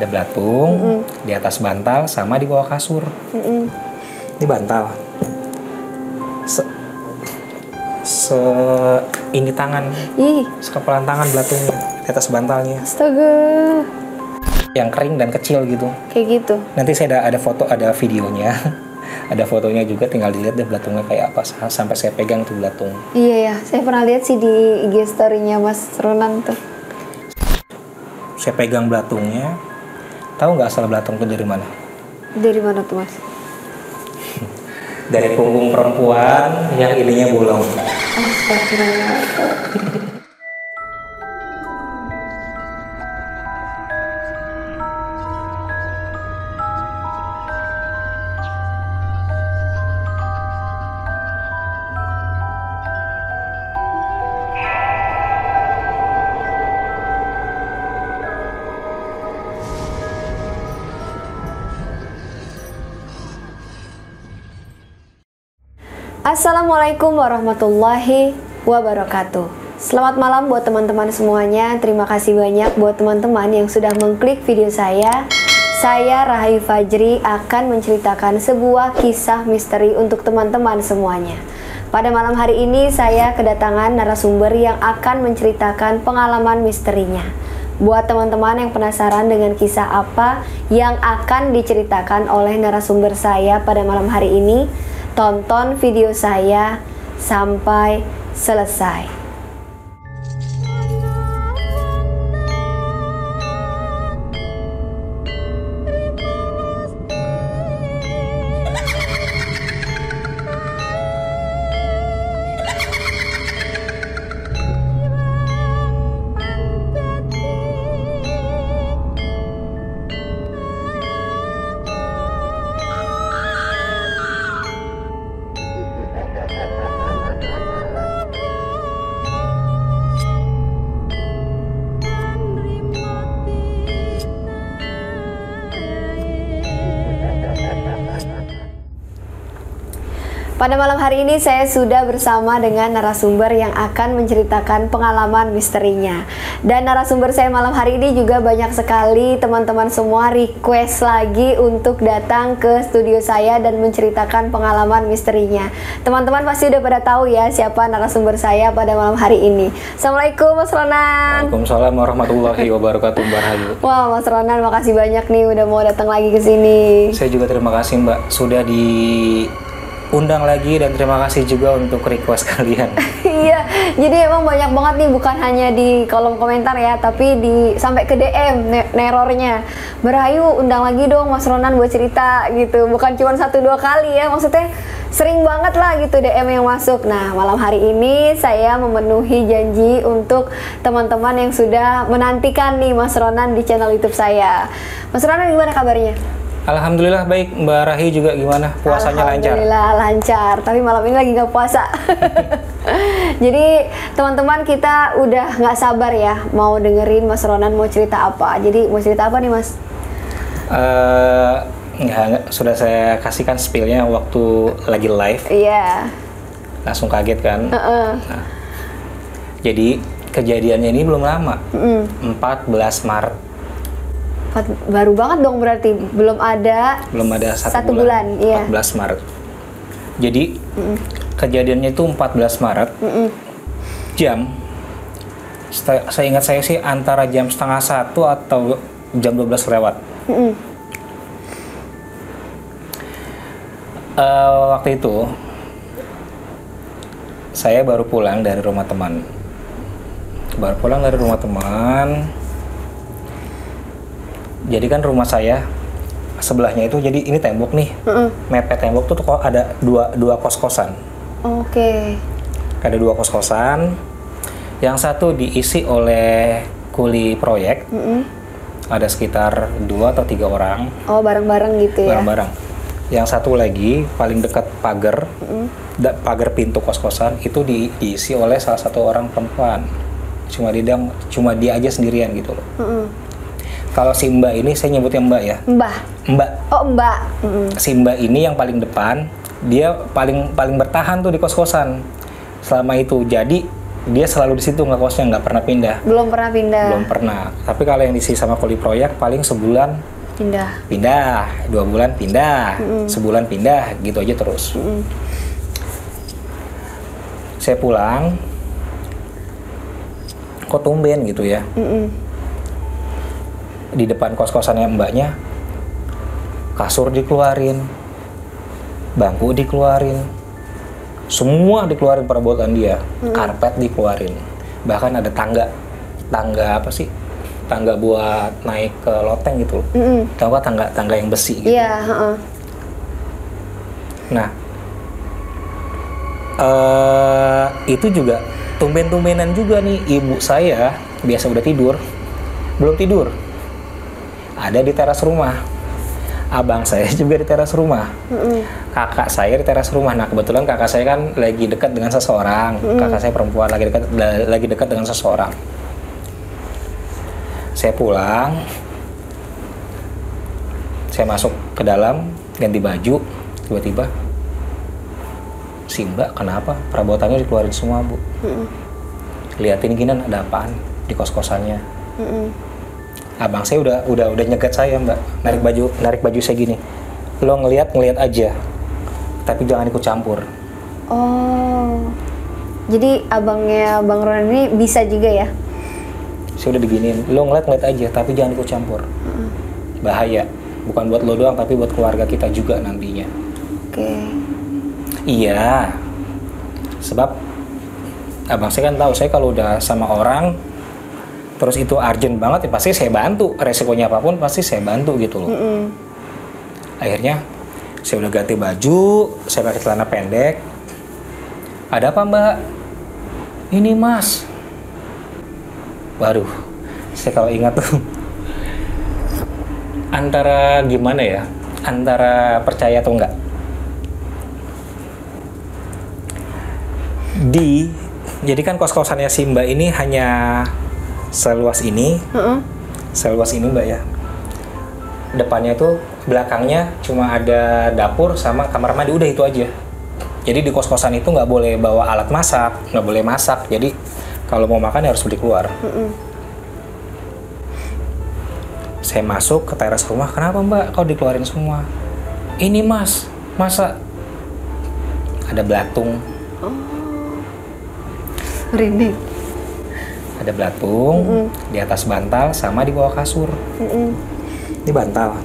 ada belatung di atas bantal sama di bawah kasur. Ini bantal. Ini tangan. Sekepalan tangan belatungnya di atas bantalnya. Astaga. Yang kering dan kecil gitu. Kayak gitu. Nanti saya ada foto, ada videonya. Ada fotonya juga, tinggal dilihat deh belatungnya kayak apa sampai saya pegang tuh belatung. Iya ya, saya pernah lihat sih di IG story-nya Mas Ronan tuh. Saya pegang belatungnya. Tahu nggak asal belatung itu dari mana? Dari mana tuh Mas? Dari punggung perempuan yang ininya bolong. Astagfirullah. Assalamualaikum warahmatullahi wabarakatuh. Selamat malam buat teman-teman semuanya. Terima kasih banyak buat teman-teman yang sudah mengklik video saya. Saya Rahayu Fajri akan menceritakan sebuah kisah misteri untuk teman-teman semuanya. Pada malam hari ini saya kedatangan narasumber yang akan menceritakan pengalaman misterinya. Buat teman-teman yang penasaran dengan kisah apa yang akan diceritakan oleh narasumber saya pada malam hari ini, tonton video saya sampai selesai. Pada malam hari ini saya sudah bersama dengan narasumber yang akan menceritakan pengalaman misterinya. Dan narasumber saya malam hari ini juga banyak sekali teman-teman semua request lagi untuk datang ke studio saya dan menceritakan pengalaman misterinya. Teman-teman pasti udah pada tahu ya siapa narasumber saya pada malam hari ini. Assalamualaikum Mas Ronan. Waalaikumsalam warahmatullahi wabarakatuh, Mbak Rahayu. Wah Mas Ronan, makasih banyak nih udah mau datang lagi ke sini. Saya juga terima kasih Mbak sudah diundang lagi, dan terima kasih juga untuk request kalian. Iya, jadi emang banyak banget nih, bukan hanya di kolom komentar ya, tapi sampai ke DM nerornya. Berayu undang lagi dong Mas Ronan buat cerita gitu. Bukan cuma 1-2 kali ya, maksudnya sering banget lah gitu DM yang masuk. Nah, malam hari ini saya memenuhi janji untuk teman-teman yang sudah menantikan nih Mas Ronan di channel YouTube saya. Mas Ronan gimana kabarnya? Alhamdulillah baik. Mbak Rahayu juga gimana? Puasanya lancar? Alhamdulillah lancar, tapi malam ini lagi nggak puasa. Jadi teman-teman kita udah nggak sabar ya mau dengerin Mas Ronan mau cerita apa. Jadi mau cerita apa nih Mas? Enggak, sudah saya kasihkan spillnya waktu lagi live. Iya. Langsung kaget kan? Nah, jadi kejadiannya ini belum lama. 14 Maret. Baru banget dong berarti, belum ada satu bulan. Iya. 14 Maret. Jadi kejadiannya itu 14 Maret. Jam, saya ingat saya sih antara jam 12:30 atau jam 12 lewat. Waktu itu saya baru pulang dari rumah teman. Jadi kan rumah saya sebelahnya itu, jadi ini tembok nih, mepet tembok tuh kok ada dua kos-kosan. Oke. Ada 2 kos-kosan, yang satu diisi oleh kuli proyek, ada sekitar 2 atau 3 orang. Oh, bareng-bareng gitu ya? Bareng-bareng. Yang satu lagi paling dekat pagar, pagar pintu kos-kosan itu diisi oleh salah satu orang perempuan. Cuma dia aja sendirian gitu loh. Kalau si Mbak ini, saya nyebutnya Mbak ya. Mbak. Oh, Mbak. Si Mbak ini yang paling depan, dia paling bertahan tuh di kos-kosan selama itu. Jadi dia selalu di situ ngekosnya, nggak pernah pindah. Belum pernah pindah. Belum pernah. Tapi kalau yang diisi sama kuli proyek paling sebulan pindah, 2 bulan pindah, sebulan pindah, gitu aja terus. Saya pulang, kok tumben gitu ya. Di depan kos-kosannya mbaknya, kasur dikeluarin, bangku dikeluarin, semua dikeluarin perabotan dia, karpet dikeluarin, bahkan ada tangga apa sih? Tangga buat naik ke loteng gitu loh. Tahu nggak tangga yang besi gitu. Iya, Nah, itu juga tumben-tumbenan juga nih, ibu saya biasa udah tidur, belum tidur. Ada di teras rumah. Abang saya juga di teras rumah. Kakak saya di teras rumah. Nah, kebetulan kakak saya kan lagi dekat dengan seseorang. Kakak saya perempuan lagi dekat dengan seseorang. Saya pulang, saya masuk ke dalam, ganti baju, tiba-tiba, si mbak kenapa? Perabotannya dikeluarin semua, Bu. Liatin gini, ada apaan di kos-kosannya. Abang saya udah nyegat saya, Mbak, narik baju saya gini. Lo ngeliat aja, tapi jangan ikut campur. Oh, jadi abangnya Bang Ronan ini bisa juga ya? Saya udah diginiin, lo ngeliat aja, tapi jangan ikut campur. Bahaya, bukan buat lo doang, tapi buat keluarga kita juga nantinya. Oke. Iya, sebab abang saya kan tahu, saya kalau udah sama orang, terus itu urgent banget, ya pasti saya bantu. Resikonya apapun, pasti saya bantu gitu loh. Akhirnya, saya udah ganti baju, saya pakai celana pendek. Ada apa, Mbak? Ini, Mas. Waduh, saya kalau ingat tuh antara gimana ya, antara percaya atau enggak. Jadi kan kos-kosannya si Mbak ini hanya seluas ini, Mbak ya. Depannya itu, belakangnya cuma ada dapur sama kamar mandi, udah itu aja. Jadi di kos-kosan itu nggak boleh bawa alat masak, nggak boleh masak. Jadi kalau mau makan ya harus beli keluar. Saya masuk ke teras rumah, kenapa Mbak? Kau dikeluarin semua? Ini Mas, masa ada belatung? Rinding. Ada belatung di atas bantal sama di bawah kasur. Di bantal.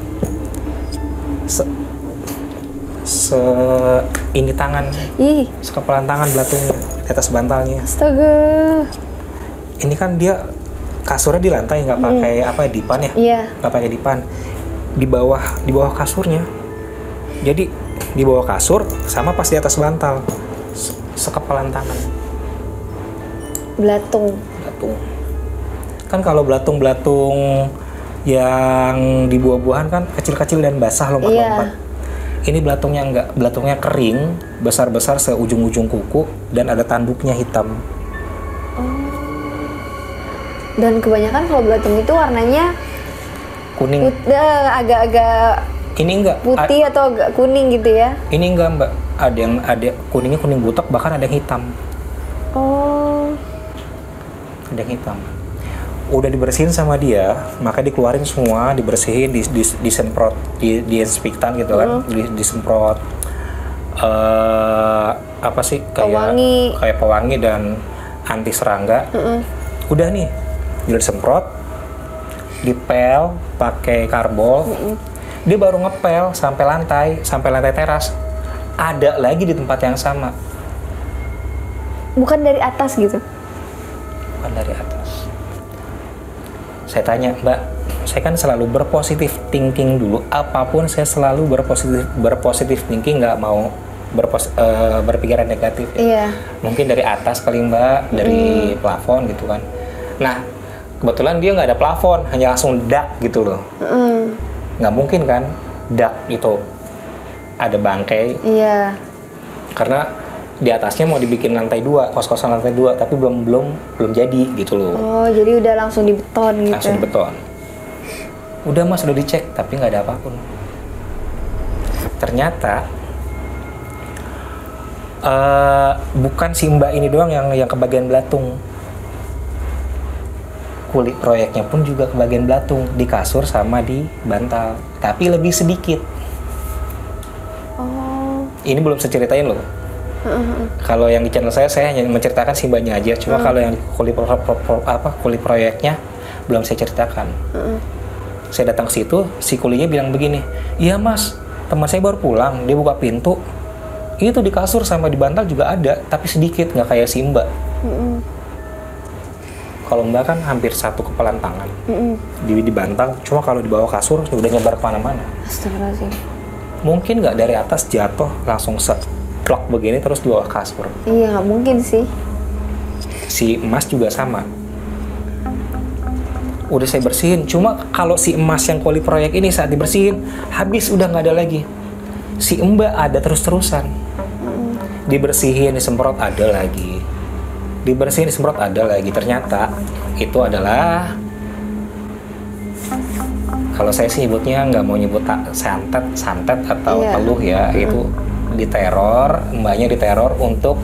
Ini tangan, sekepalan tangan belatungnya di atas bantalnya. Astaga. Ini kan dia kasurnya di lantai, nggak pakai dipan ya? Iya. Nggak pakai dipan. Di bawah kasurnya. Jadi di bawah kasur sama pas di atas bantal, sekepalan tangan. Belatung. Kan kalau belatung yang di buah-buahan kan kecil-kecil dan basah, lompat-lompat. Ini belatungnya enggak, belatungnya kering, besar-besar seujung-ujung kuku, dan ada tanduknya hitam. Dan kebanyakan kalau belatung itu warnanya kuning. Agak-agak ini enggak putih atau agak kuning gitu ya? Ini enggak, Mbak. Ada kuningnya, kuning butek, bahkan ada yang hitam. Oh. Ada yang hitam. Udah dibersihin sama dia, maka dikeluarin semua, dibersihin, disemprot, disinfektan gitu kan, disemprot apa sih, kayak pewangi dan anti serangga. Udah nih, udah disemprot, dipel pakai karbol. Dia baru ngepel sampai lantai teras. Ada lagi di tempat yang sama. Bukan dari atas gitu? Bukan dari atas. Saya tanya, Mbak, saya kan selalu berpositif thinking dulu. Apapun saya selalu berpositif thinking, nggak mau berpikiran negatif. Ya. Iya. Mungkin dari atas kali, Mbak, dari plafon gitu kan. Nah, kebetulan dia nggak ada plafon, hanya langsung dak gitu loh. Nggak mungkin kan, dak itu ada bangkai. Iya. Karena di atasnya mau dibikin lantai 2, kos-kosan lantai 2, tapi belum jadi gitu loh. Oh, jadi udah langsung di beton gitu. Langsung di beton. Udah Mas, udah dicek, tapi nggak ada apapun. Ternyata Bukan si Mbak ini doang yang kebagian belatung. Kulit proyeknya pun juga kebagian belatung di kasur sama di bantal, tapi lebih sedikit. Oh. Ini belum saya ceritain loh. Kalau yang di channel saya hanya menceritakan si Mbaknya aja. Cuma kalau yang kulit proyeknya belum saya ceritakan. Saya datang ke situ, si kulinya bilang begini, iya mas, teman saya baru pulang, dia buka pintu, itu di kasur sama di bantal juga ada, tapi sedikit, nggak kayak si Mbak. Kalau Mbak kan hampir satu kepalan tangan di bantal, cuma kalau di bawah kasur udah nyebar kemana-mana. Astagfirullahaladzim. Mungkin nggak dari atas jatuh langsung seplok begini terus di bawah kasur. Iya, nggak mungkin sih. Si emas juga sama. Udah saya bersihin, cuma kalau si emas yang kuali proyek ini saat dibersihin habis, udah nggak ada lagi. Si Mbak ada terus-terusan. Dibersihin, disemprot ada lagi. Dibersihin, disemprot ada lagi. Ternyata itu adalah, kalau saya sih nyebutnya, nggak mau nyebut santet atau peluh ya, itu diteror, Mbaknya diteror untuk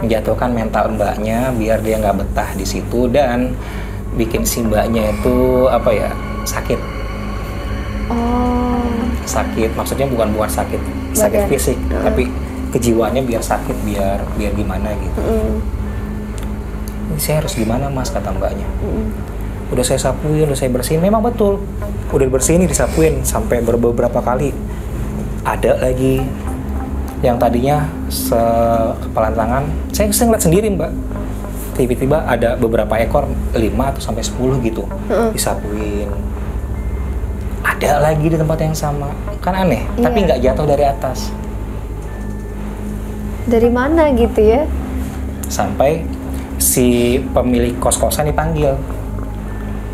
menjatuhkan mental Mbaknya biar dia nggak betah di situ dan bikin si Mbaknya itu sakit. Sakit, maksudnya bukan sakit fisik, tapi kejiwaannya biar sakit, biar gimana gitu. Ini saya harus gimana mas, kata Mbaknya. Udah saya sapuin, udah saya bersihin, memang betul. Udah bersihin, disapuin sampai beberapa kali. Ada lagi yang tadinya sekepalan tangan, saya ngeliat sendiri Mbak. Tiba-tiba ada beberapa ekor, 5 atau sampai 10 gitu, disapuin. Ada lagi di tempat yang sama, kan aneh, tapi nggak jatuh dari atas. Dari mana gitu ya? Sampai si pemilik kos-kosan dipanggil,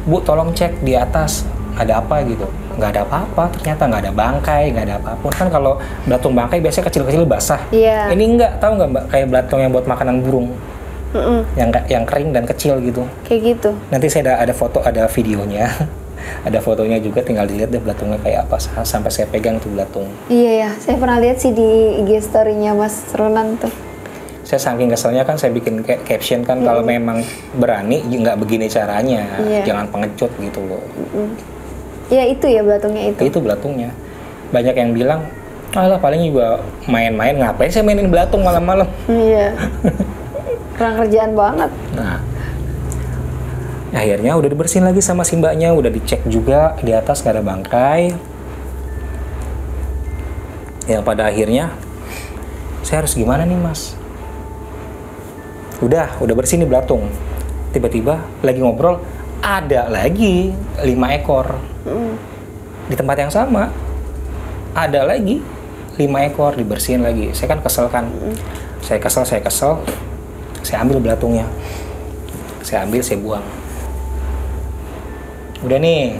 Bu tolong cek di atas ada apa gitu. Nggak ada apa-apa, ternyata nggak ada bangkai, nggak ada apapun. Kan kalau belatung bangkai biasanya kecil-kecil basah. Ini nggak, tahu nggak Mbak, kayak belatung yang buat makanan burung. Yang kering dan kecil gitu. Kayak gitu. Nanti saya ada foto, ada videonya. Ada fotonya juga, tinggal dilihat deh belatungnya kayak apa. Sampai saya pegang tuh belatung. Iya ya, saya pernah lihat sih di IG story-nya Mas Ronan tuh. Saya saking keselnya kan saya bikin caption kan, kalau memang berani nggak begini caranya, jangan pengecut gitu loh. Ya itu ya belatungnya itu. Itu belatungnya. Banyak yang bilang, alah paling juga main-main, ngapain saya mainin belatung malam-malam. Iya. Kurang kerjaan banget. Nah, akhirnya udah dibersihin lagi sama si Mbaknya, udah dicek juga di atas nggak ada bangkai. Ya pada akhirnya saya harus gimana nih mas? Udah bersih nih belatung. Tiba-tiba lagi ngobrol, ada lagi 5 ekor di tempat yang sama. Ada lagi 5 ekor, dibersihin lagi. Saya kan kesel kan. Saya kesel. Saya ambil belatungnya. Saya ambil, saya buang. Udah nih.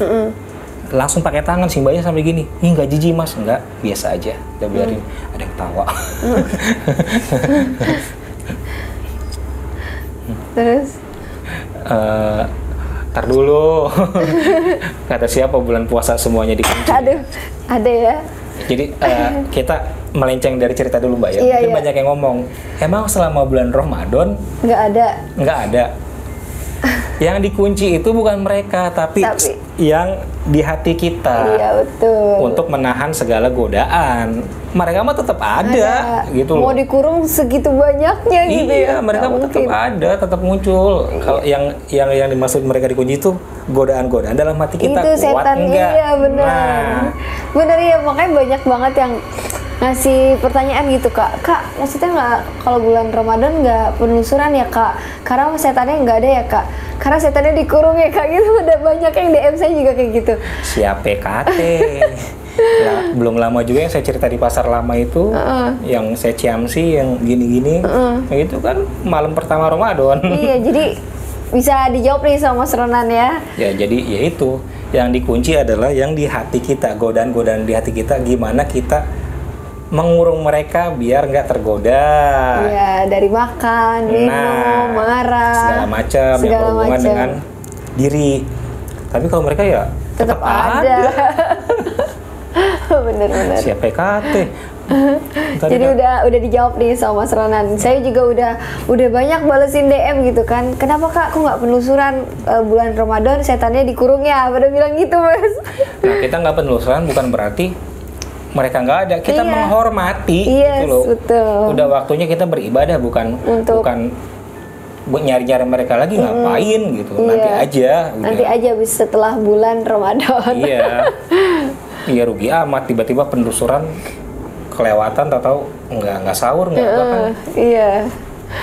Langsung pakai tangan, si Mbaknya sampai gini. Ih nggak jijik mas, nggak, biasa aja. Udah biarin, ada yang ketawa. Terus? Ntar dulu. Kata siapa bulan puasa semuanya dikunci. Aduh, ada ya. Jadi kita melenceng dari cerita dulu Mbak ya. Mungkin banyak yang ngomong, emang selama bulan Ramadan nggak ada. Yang dikunci itu bukan mereka, tapi yang di hati kita. Iya betul. Untuk menahan segala godaan. Mereka mah tetap ada gitu loh. Mau dikurung segitu banyaknya gitu ya. Iya, mereka mah tetap ada, tetap muncul. Kalau yang dimaksud mereka dikunci itu godaan-godaan dalam hati kita. Itu kuat setan, enggak? Iya benar. Nah. Benar ya, makanya banyak banget yang ngasih pertanyaan gitu kak, maksudnya nggak kalau bulan Ramadan nggak penelusuran ya kak, karena setannya nggak ada ya kak, karena setannya dikurung ya kak, gitu. Udah banyak yang DM saya juga kayak gitu. Siap PKT. Belum lama juga yang saya cerita di pasar lama itu, yang saya ciamsi, yang gini-gini, itu kan malam pertama Ramadan. Iya, jadi bisa dijawab nih sama Mas Ronan ya. Ya jadi ya itu, yang dikunci adalah yang di hati kita, godaan-godaan di hati kita, gimana kita mengurung mereka biar nggak tergoda. Iya, dari makan, minum, marah, segala macam yang berhubungan dengan diri. Tapi kalau mereka ya tetap ada. Bener-bener. Siap PKT, Jadi udah dijawab nih sama Mas Ronan. Saya juga udah banyak balesin DM gitu kan. Kenapa Kak, kok nggak penelusuran bulan Ramadan setannya dikurung ya? Pada bilang gitu Mas. Nah, kita nggak penelusuran bukan berarti mereka nggak ada. Kita menghormati gitu loh. Betul. Udah waktunya kita beribadah, bukan buat nyari-nyari mereka lagi ngapain gitu. Nanti aja setelah bulan Ramadan. Iya rugi amat tiba-tiba penelusuran kelewatan atau nggak sahur nggak apa kan.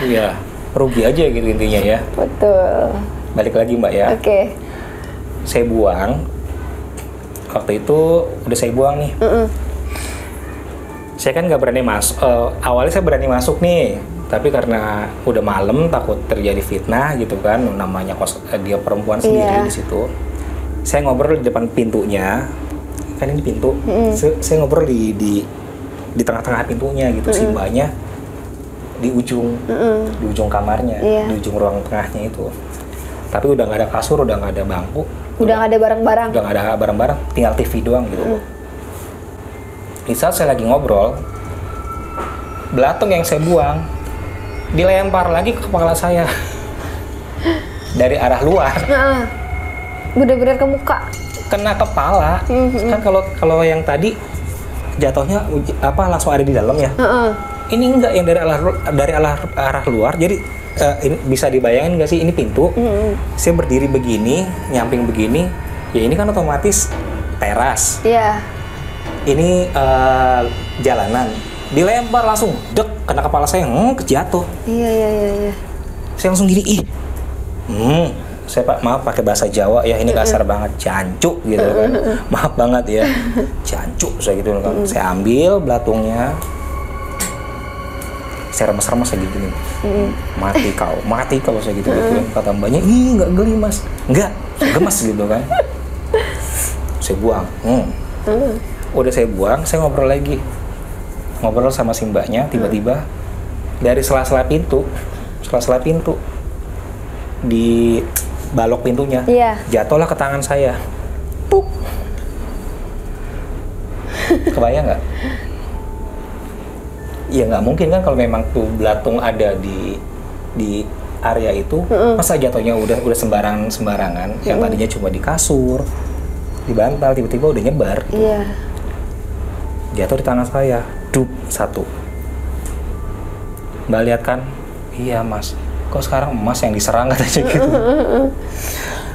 Iya rugi aja gitu intinya ya. Betul. Balik lagi Mbak ya. Oke. Saya buang waktu itu udah saya buang nih. Saya kan nggak berani masuk. Awalnya saya berani masuk nih, tapi karena udah malam takut terjadi fitnah gitu kan. Namanya dia perempuan sendiri di situ. Saya ngobrol di depan pintunya. Kan ini pintu. Saya ngobrol di tengah-tengah pintunya gitu, si mbaknya di ujung kamarnya, di ujung ruang tengahnya itu. Tapi udah nggak ada kasur, udah nggak ada bangku, udah nggak ada barang-barang, tinggal TV doang gitu. Di saat saya lagi ngobrol, belatung yang saya buang dilempar lagi ke kepala saya dari arah luar. Bener-bener ke muka, kena kepala. Kan kalau yang tadi jatuhnya langsung ada di dalam ya. Ini enggak, yang dari arah luar. Jadi ini bisa dibayangin nggak sih, ini pintu. Saya berdiri begini, nyamping begini. Ya ini kan otomatis teras. Ini jalanan. Dilempar langsung, dek, kena kepala saya, kejatuh. Iya. Saya langsung gini, saya maaf pakai bahasa Jawa ya, ini kasar banget, jancuk gitu kan. Maaf banget ya, jancuk saya gitu kan. Saya ambil belatungnya, saya remes-remes saya gitu nih. Mati kau saya gitu kan. Kata mbaknya, nggak geli Mas, nggak gemes gitu kan. Saya buang. Udah saya buang, saya ngobrol sama si mbaknya. Tiba-tiba dari sela-sela pintu di balok pintunya, jatuhlah ke tangan saya. Puk. Kebayang nggak? Ya nggak mungkin kan kalau memang tuh belatung ada di area itu, masa jatuhnya udah sembarangan. Yang tadinya cuma di kasur, di bantal, tiba-tiba udah nyebar. Jatuh di tangan saya, satu. Mbak lihat kan? Iya Mas. Kok sekarang emas yang diserang katanya gitu.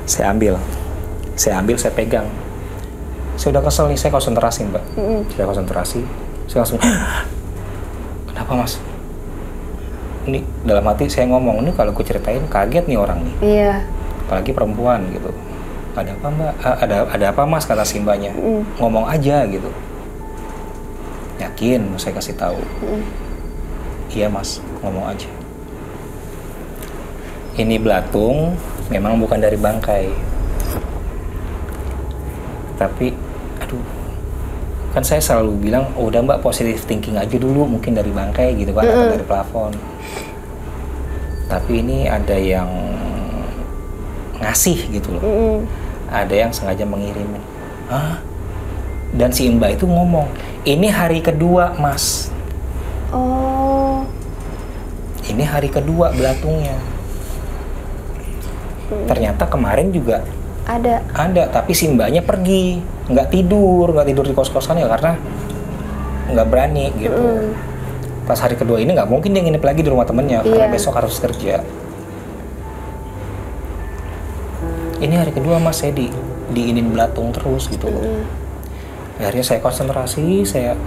Saya ambil, saya pegang. Saya udah kesel nih, saya konsentrasi Mbak. Saya konsentrasi, saya langsung, kenapa Mas? Ini dalam hati saya ngomong, ini kalau gue ceritain kaget nih orang nih. Apalagi perempuan gitu. Ada apa Mbak? Ada apa Mas, kata si mbaknya. Ngomong aja gitu. Yakin, saya kasih tahu. Iya Mas, ngomong aja. Ini belatung memang bukan dari bangkai. Tapi, kan saya selalu bilang, udah Mbak positive thinking aja dulu, mungkin dari bangkai gitu kan, atau dari plafon. Tapi ini ada yang ngasih gitu loh. Ada yang sengaja mengirimin. Dan si Mbak itu ngomong, ini hari kedua Mas. Ini hari kedua belatungnya. Ternyata kemarin juga ada, tapi si mbaknya pergi, nggak tidur di kos-kosan ya, karena nggak berani gitu. Pas hari kedua ini nggak mungkin dia nginep lagi di rumah temennya, karena besok harus kerja. Ini hari kedua Mas, saya diinin belatung terus gitu loh. Akhirnya saya konsentrasi, saya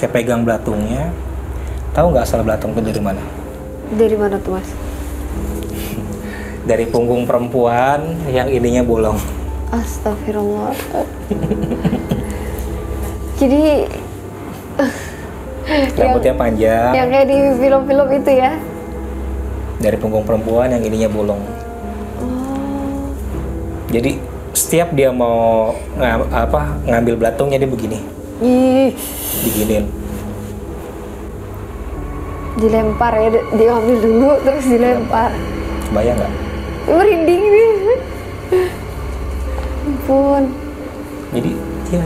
pegang belatungnya. Tahu nggak asal belatung itu dari mana? Dari mana tuh Mas? Dari punggung perempuan yang ininya bolong. Astagfirullah. Jadi rambutnya panjang. Yang kayak di film-film itu ya? Dari punggung perempuan yang ininya bolong. Jadi setiap dia mau ngambil belatungnya dia begini. Diginiin. Dilempar ya, diambil dulu terus dilempar. Bayang nggak? Merinding nih. Ampun. Jadi ya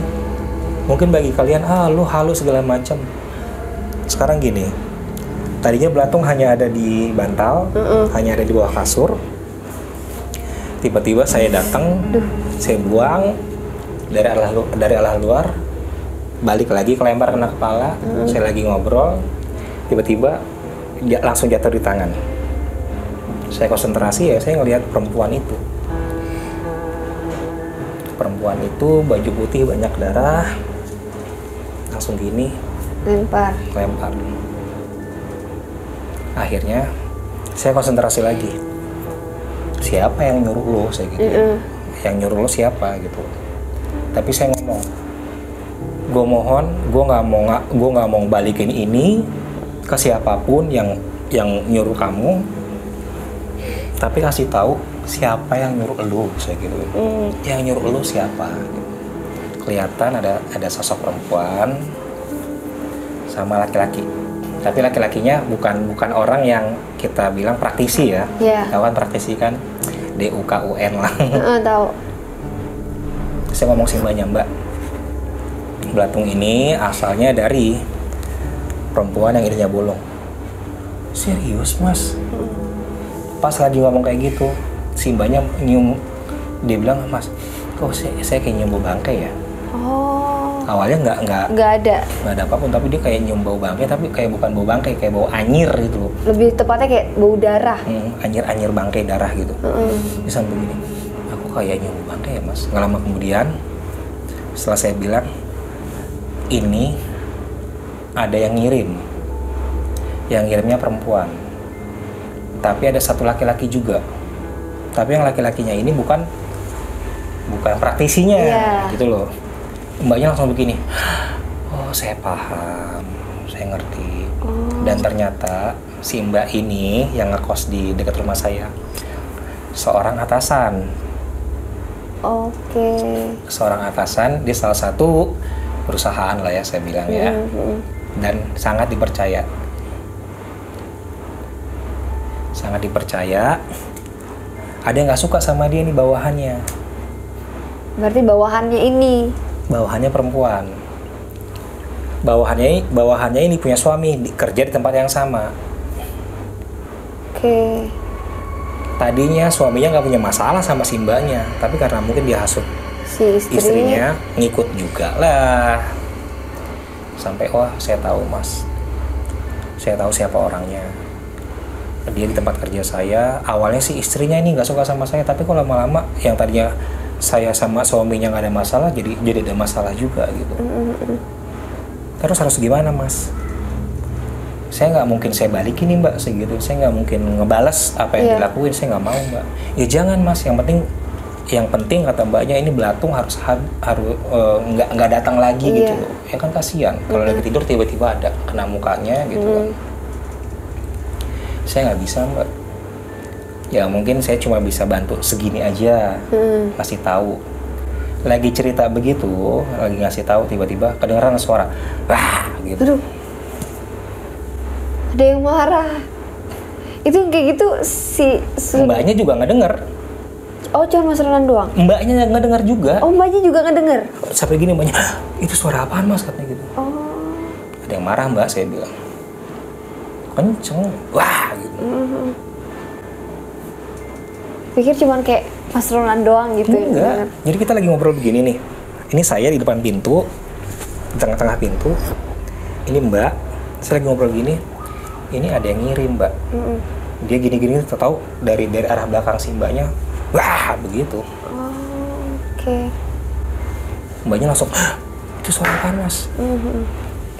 Mungkin bagi kalian, lu halus segala macam. Sekarang gini, tadinya belatung hanya ada di bantal, hanya ada di bawah kasur. Tiba-tiba saya datang, saya buang dari arah luar, balik lagi kelempar kena kepala. Saya lagi ngobrol, tiba-tiba dia langsung jatuh di tangan. Saya konsentrasi, ya saya ngelihat perempuan itu. Perempuan itu baju putih banyak darah, langsung gini lempar. Akhirnya saya konsentrasi lagi. Siapa yang nyuruh lo? Saya gitu. Yang nyuruh lo siapa gitu. Tapi saya ngomong, gue mohon, gue nggak mau balikin ini ke siapapun yang nyuruh kamu. Tapi kasih tahu siapa yang nyuruh lu, saya gitu. Yang nyuruh lu siapa? Kelihatan ada sosok perempuan sama laki-laki. Tapi laki-lakinya bukan orang yang kita bilang praktisi ya. Tahu kan praktisi kan? DUKUN lah. Tahu. Saya ngomong Simbanya, Mbak. Belatung ini asalnya dari perempuan yang hidungnya bolong. Serius, Mas? Pas lagi ngomong kayak gitu, Simbanya nyium, dia bilang, Mas, kok saya kayak nyium bau bangkai ya? Awalnya nggak ada apapun, tapi dia kayak nyium bau bangkai, tapi kayak bukan bau bangkai, kayak bau anyir gitu. Lebih tepatnya kayak bau darah. Anyir bangkai darah gitu. Bisa begini, aku kayak nyium bau bangkai ya, Mas. Nggak lama kemudian, setelah saya bilang, ini ada yang ngirimnya perempuan. Tapi ada satu laki-laki juga. Tapi yang laki-lakinya ini bukan praktisinya, gitu loh. Mbaknya langsung begini, oh saya paham, saya ngerti. Dan ternyata si mbak ini yang ngekos di dekat rumah saya, seorang atasan. Seorang atasan di salah satu perusahaan lah ya, saya bilang ya. Dan sangat dipercaya. Ada yang nggak suka sama dia nih bawahannya. Berarti bawahannya perempuan. Bawahannya ini punya suami, kerja di tempat yang sama. Tadinya suaminya nggak punya masalah sama si mbaknya, tapi karena mungkin dia hasut si istrinya, ngikut juga lah. Sampai saya tahu, Mas. Saya tahu siapa orangnya. Dia di tempat kerja saya. Awalnya sih istrinya ini nggak suka sama saya, tapi kok lama-lama yang tadinya saya sama suaminya nggak ada masalah, jadi ada masalah juga gitu. Terus harus gimana, Mas? Saya nggak mungkin saya balikin nih, Mbak, segitu. Saya nggak mungkin ngebales apa yang dilakuin. Saya nggak mau, Mbak. Ya jangan, Mas. Yang penting kata mbaknya, ini belatung harus nggak datang lagi gitu loh. Ya kan kasihan kalau lagi tidur tiba-tiba ada kena mukanya gitu kan. Saya nggak bisa, Mbak. Ya mungkin saya cuma bisa bantu segini aja, kasih tahu. Lagi cerita begitu, lagi ngasih tahu, tiba-tiba kedengeran suara, wah gitu. Ada yang marah. Itu kayak gitu mbaknya juga nggak denger. Oh, cuma Mas Ronan doang? Mbaknya nggak dengar juga. Oh, mbaknya juga nggak dengar. Sampai gini mbaknya, itu suara apaan, Mas, katanya gitu. Ada yang marah, Mbak, saya bilang. Kenceng, wah gitu. Pikir cuman kayak Mas Ronan doang gitu. Enggak. Jadi kita lagi ngobrol begini nih. Ini saya di depan pintu, di tengah-tengah pintu. Ini Mbak, saya lagi ngobrol gini. Ini ada yang ngirim, Mbak. Dia gini-gini, tahu dari arah belakang si mbaknya. Wah, begitu. Mbaknya langsung, itu suara apaan, Mas?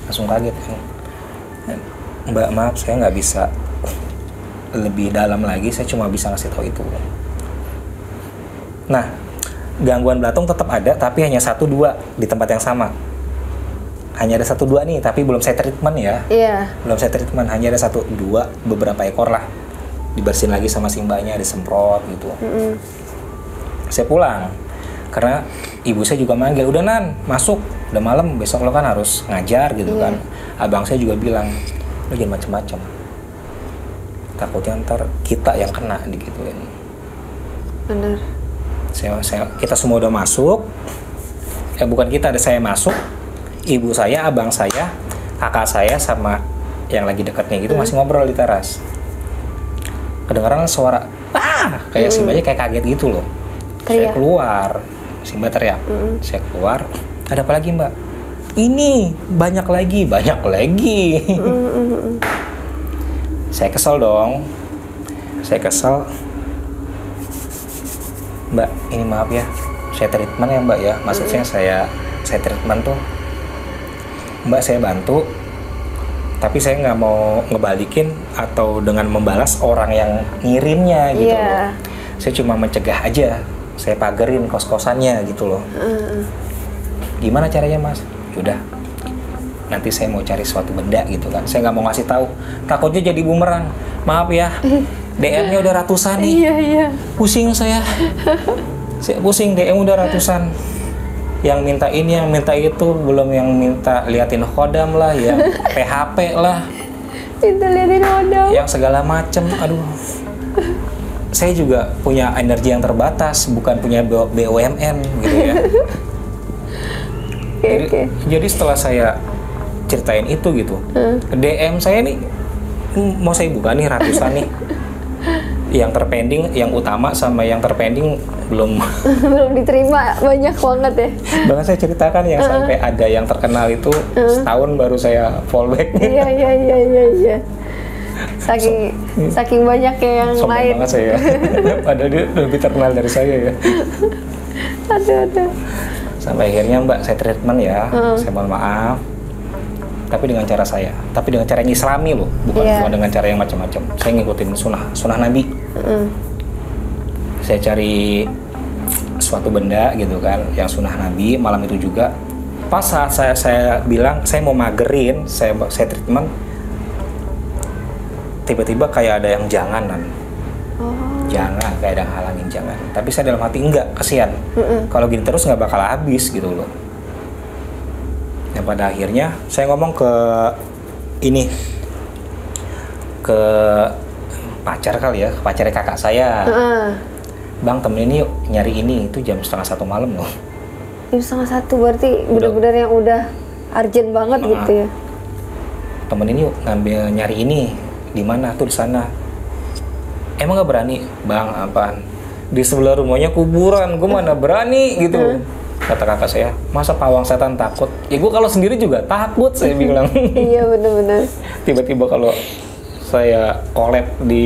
Langsung kaget kan. Mbak, maaf, saya nggak bisa lebih dalam lagi. Saya cuma bisa ngasih tahu itu. Nah, gangguan belatung tetap ada, tapi hanya 1-2 di tempat yang sama. Hanya ada 1-2 nih, tapi belum saya treatment ya. Belum saya treatment, hanya ada 1-2, beberapa ekor lah. Dibersihin lagi sama si mbaknya, disemprot gitu. Saya pulang karena ibu saya juga manggil, udah Nan, masuk, udah malam, besok lo kan harus ngajar gitu kan. Abang saya juga bilang, lo jangan macem-macem, takutnya ntar kita yang kena digituin. Bener. Kita semua udah masuk, bukan kita, ada saya masuk, ibu saya, abang saya, kakak saya sama yang lagi dekatnya gitu masih ngobrol di teras. Kedengaran suara kayak Simbanya kayak kaget gitu loh. Saya Teriak. keluar, Simba teriak. Saya keluar, ada apa lagi mbak? Ini banyak lagi. Saya kesel dong. Saya kesel. Mbak, ini maaf ya, saya treatment ya mbak ya. Maksudnya saya treatment tuh, mbak saya bantu, tapi saya nggak mau ngebalikin atau dengan membalas orang yang ngirimnya gitu loh. Saya cuma mencegah aja, saya pagerin kos-kosannya gitu loh. Gimana caranya mas? Yaudah, nanti saya mau cari suatu benda gitu kan. Saya nggak mau ngasih tahu, takutnya jadi bumerang. Maaf ya, DM-nya udah ratusan nih. Iya. Pusing saya pusing, DM udah ratusan. Yang minta ini, yang minta itu, belum yang minta liatin khodam lah, yang PHP lah, Itu liatin modal. yang segala macem. Aduh, saya juga punya energi yang terbatas, bukan punya BUMN gitu ya. Jadi setelah saya ceritain itu gitu, DM saya nih mau saya buka nih ratusan nih. Yang terpending, yang utama sama yang terpending belum Belum diterima banyak banget ya. Bahkan saya ceritakan yang sampai ada yang terkenal itu setahun baru saya fallback. Iya. Saking banyak yang Sombong lain. banget saya. Padahal dia lebih terkenal dari saya ya. Aduh. Sampai akhirnya mbak saya treatment ya, saya mohon maaf. Tapi dengan cara saya, tapi dengan cara yang islami loh, bukan dengan cara yang macam-macam. Saya ngikutin sunnah Nabi. Saya cari suatu benda gitu kan, yang sunnah Nabi malam itu juga. Pas saat saya bilang saya mau magerin, saya treatment, tiba-tiba kayak ada yang janganan. Jangan, kayak ada yang halangin jangan. Tapi saya dalam hati enggak, kasihan. Kalau gini terus nggak bakal habis gitu loh. Yang pada akhirnya saya ngomong ke pacar kali ya, ke pacarnya kakak saya. Bang, temenin yuk nyari ini, itu jam 12:30 malam loh. Jam 12:30 berarti benar-benar yang udah urgent banget gitu ya. Temenin yuk ngambil nyari ini, di mana tuh? Di sana. Emang nggak berani? Bang, apaan? Di sebelah rumahnya kuburan, gue mana berani gitu. Kata kakak saya, masa pawang setan takut? Ya gue kalau sendiri juga takut, saya bilang. Iya benar-benar. Tiba-tiba kalau saya collab di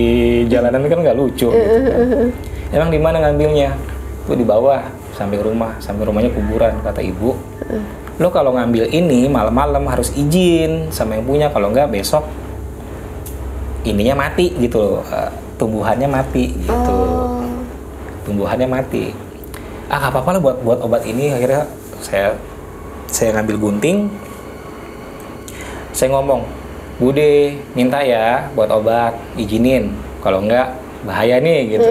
jalanan kan nggak lucu gitu. Emang di mana ngambilnya? Gue di bawah sampai rumahnya kuburan. Kata ibu, lo kalau ngambil ini malam-malam harus izin sama yang punya, kalau nggak besok ininya mati gitu loh, tumbuhannya mati gitu. Tumbuhannya mati. Nggak apa-apa lah buat obat ini. Akhirnya saya ngambil gunting, saya ngomong, Bude minta ya buat obat, izinin, kalau enggak bahaya nih gitu.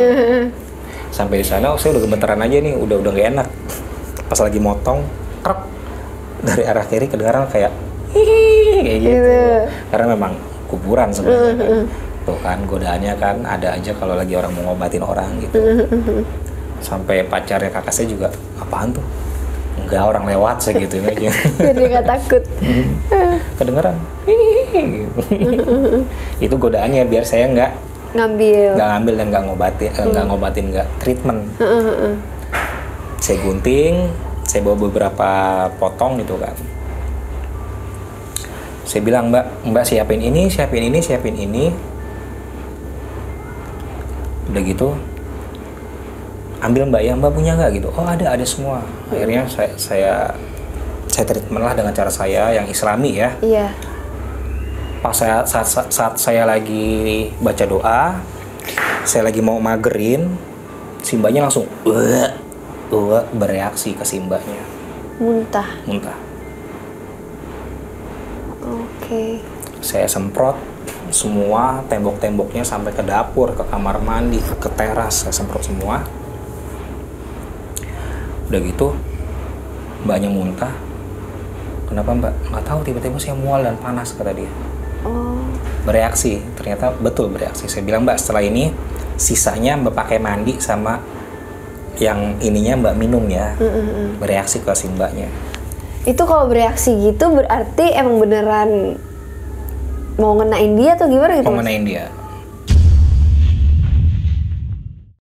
Sampai di sana saya udah gemeteran aja nih, udah nggak enak. Pas lagi motong, krek, dari arah kiri kedengaran kayak kayak gitu. Karena memang kuburan sebenarnya kan. Tuh kan godaannya kan ada aja kalau lagi orang mau ngobatin orang gitu. Sampai pacarnya kakak saya juga, apaan tuh? Enggak, orang lewat segitu aja. Jadi nggak takut. Kedengeran. Itu godaannya biar saya nggak ngambil dan nggak ngobatin, nggak treatment. Saya gunting, saya bawa beberapa potong gitu kan. Saya bilang, Mbak siapin ini. Udah gitu, ambil Mbak ya, Mbak punya nggak gitu? Oh ada semua. Akhirnya saya treatment lah dengan cara saya yang islami ya. Iya. Pas saat saya lagi baca doa, saya lagi mau magerin, Simbanya langsung bereaksi ke Simbanya. Muntah. Oke. Saya semprot semua tembok-temboknya sampai ke dapur, ke kamar mandi, ke teras, saya semprot semua. Udah gitu, Mbaknya muntah. Kenapa Mbak? Nggak tahu, tiba-tiba saya mual dan panas, kata dia. Bereaksi, ternyata betul bereaksi. Saya bilang, Mbak, setelah ini sisanya Mbak pakai mandi sama yang ininya Mbak minum ya. Bereaksi ke si Mbaknya. Itu kalau bereaksi gitu berarti emang beneran mau ngenain dia atau gimana gitu? Mau Mas? ngenain dia.